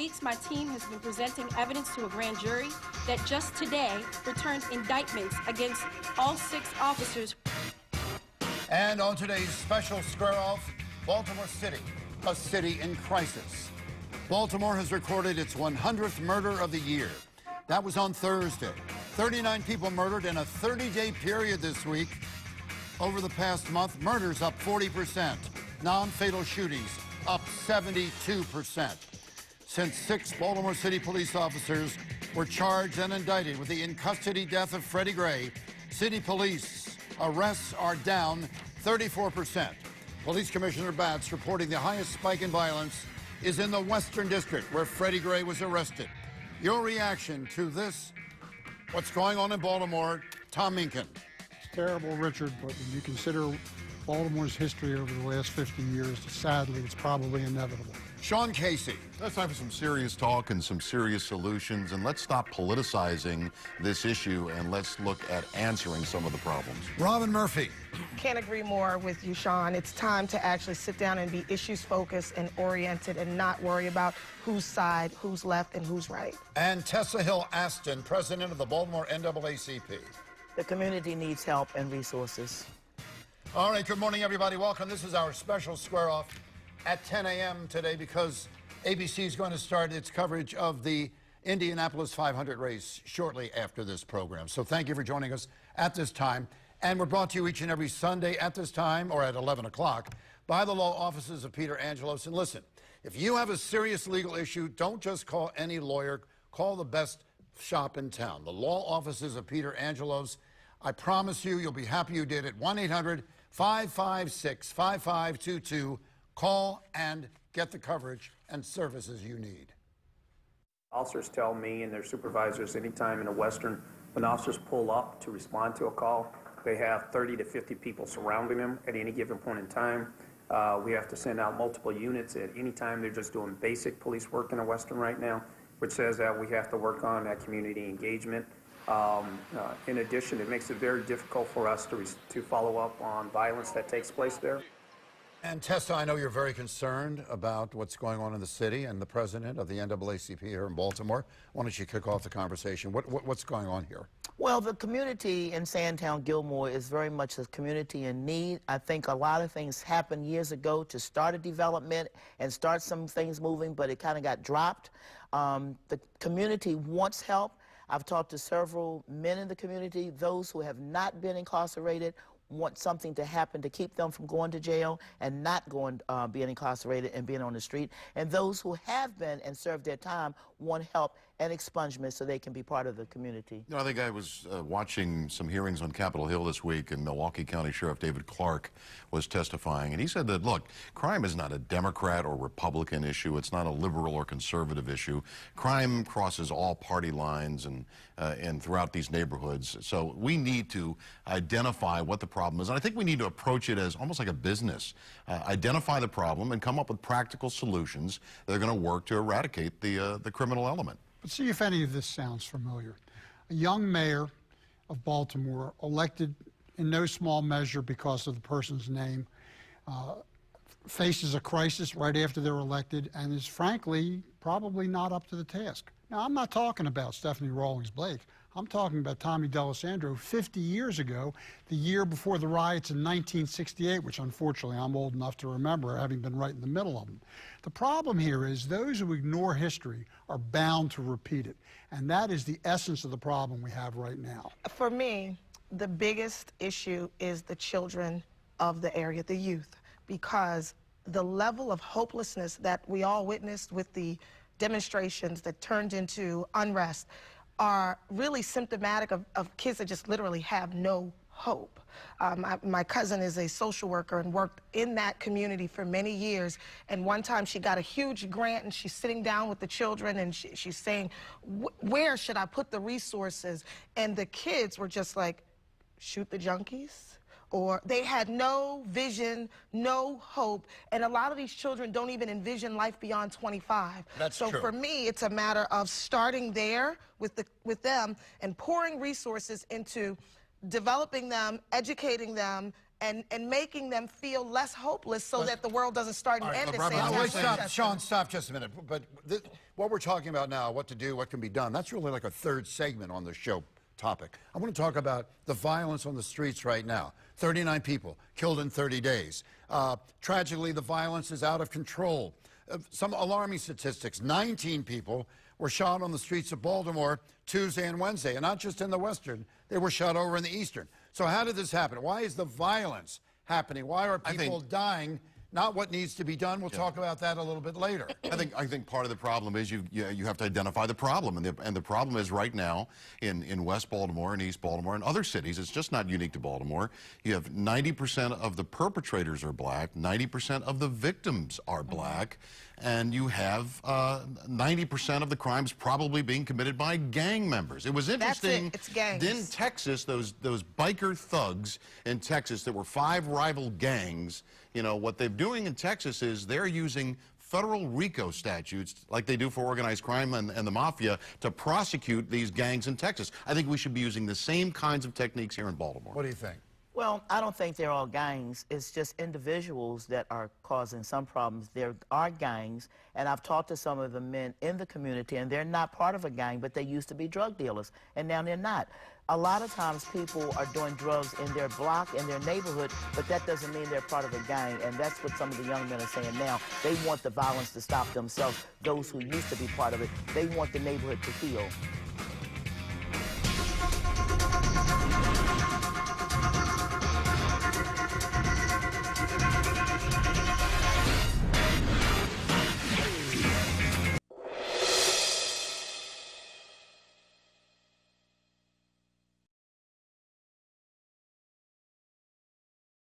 weeks, my team has been presenting evidence to a grand jury that just today returned indictments against all 6 officers. And on today's special Square Off, Baltimore City, a city in crisis. Baltimore has recorded its 100th murder of the year. That was on Thursday. 39 people murdered in a 30-day period this week. Over the past month, murders up 40%. Non-fatal shootings up 72%. Since 6 Baltimore City police officers were charged and indicted with the in-custody death of Freddie Gray, city police arrests are down 34%. Police Commissioner Batts reporting the highest spike in violence is in the Western District, where Freddie Gray was arrested. Your reaction to this, what's going on in Baltimore, Tom Minkin. It's terrible, Richard, but when you consider Baltimore's history over the last 50 years, sadly, it's probably inevitable. Sean Casey. It's time for some serious talk and some serious solutions, and let's stop politicizing this issue and let's look at answering some of the problems. Robin Murphy. Can't agree more with you, Sean. It's time to actually sit down and be issues-focused and oriented and not worry about whose side, who's left, and who's right. And Tessa Hill Aston, president of the Baltimore NAACP. The community needs help and resources. All right, good morning, everybody. Welcome. This is our special Square Off at 10 a.m. today because ABC is going to start its coverage of the Indianapolis 500 race shortly after this program. So thank you for joining us at this time. And we're brought to you each and every Sunday at this time or at 11 o'clock by the law offices of Peter Angelos. And listen, if you have a serious legal issue, don't just call any lawyer. Call the best shop in town, the law offices of Peter Angelos. I promise you, you'll be happy you did it. 1-800-556-5522. Call and get the coverage and services you need. Officers tell me and their supervisors anytime in a Western, when officers pull up to respond to a call, they have 30 to 50 people surrounding them at any given point in time. We have to send out multiple units at any time. They're just doing basic police work in a Western right now, which says that we have to work on that community engagement. In addition, it makes it very difficult for us to follow up on violence that takes place there. And Tessa, I know you're very concerned about what's going on in the city and the president of the NAACP here in Baltimore. Why don't you kick off the conversation? What's going on here? Well, the community in Sandtown, Gilmore, is very much a community in need. I think a lot of things happened years ago to start a development and start some things moving, but it kind of got dropped. The community wants help. I've talked to several men in the community. Those who have not been incarcerated want something to happen to keep them from going to jail and not going, being incarcerated and being on the street. And those who have been and served their time want help and expungement so they can be part of the community. You know, I think I was watching some hearings on Capitol Hill this week, and Milwaukee County Sheriff David Clark was testifying, and he said that, look, crime is not a Democrat or Republican issue. It's not a liberal or conservative issue. Crime crosses all party lines and throughout these neighborhoods. So we need to identify what the problem is, and I think we need to approach it as almost like a business. Identify the problem and come up with practical solutions that are going to work to eradicate the criminal element. But see if any of this sounds familiar. A young mayor of Baltimore, elected in no small measure because of the person's name, faces a crisis right after they're elected and is frankly probably not up to the task. Now, I'm not talking about Stephanie Rawlings-Blake. I'm talking about Tommy D'Alessandro 50 years ago, the year before the riots in 1968, which unfortunately I'm old enough to remember, having been right in the middle of them. The problem here is those who ignore history are bound to repeat it, and that is the essence of the problem we have right now. For me, the biggest issue is the children of the area, the youth, because the level of hopelessness that we all witnessed with the demonstrations that turned into unrest are really symptomatic of kids that just literally have no hope. My cousin is a social worker and worked in that community for many years, and one time she got a huge grant and she's sitting down with the children and she's saying, where should I put the resources? And the kids were just like, shoot the junkies? Or they had no vision, no hope, and a lot of these children don't even envision life beyond 25. That's so true. For me, it's a matter of starting there with them and pouring resources into developing them, educating them, and making them feel less hopeless so that the world doesn't start and end at San Wait, Antonio. stop, Sean, stop just a minute. But what we're talking about now, what to do, what can be done, that's really like a third segment on the show topic. I want to talk about the violence on the streets right now. 39 people killed in 30 days. Tragically, the violence is out of control. Some alarming statistics, 19 people were shot on the streets of Baltimore Tuesday and Wednesday, and not just in the western, they were shot over in the eastern. So how did this happen? Why is the violence happening? Why are people dying? Not what needs to be done. We'll talk about that a little bit later. I think part of the problem is you have to identify the problem, and the problem is right now in West Baltimore and East Baltimore and other cities. It's just not unique to Baltimore. You have 90% of the perpetrators are black, 90% of the victims are black, and you have 90% of the crimes probably being committed by gang members. It was interesting. That's it. It's gangs. In Texas, those biker thugs in Texas that were 5 rival gangs. You know, what they're doing in Texas is they're using federal RICO statutes like they do for organized crime and the mafia to prosecute these gangs in Texas. I think we should be using the same kinds of techniques here in Baltimore. What do you think? Well, I don't think they're all gangs. It's just individuals that are causing some problems. There are gangs, and I've talked to some of the men in the community, and they're not part of a gang, but they used to be drug dealers, and now they're not. A lot of times people are doing drugs in their block, in their neighborhood, but that doesn't mean they're part of a gang, and that's what some of the young men are saying now. They want the violence to stop themselves, those who used to be part of it. They want the neighborhood to heal.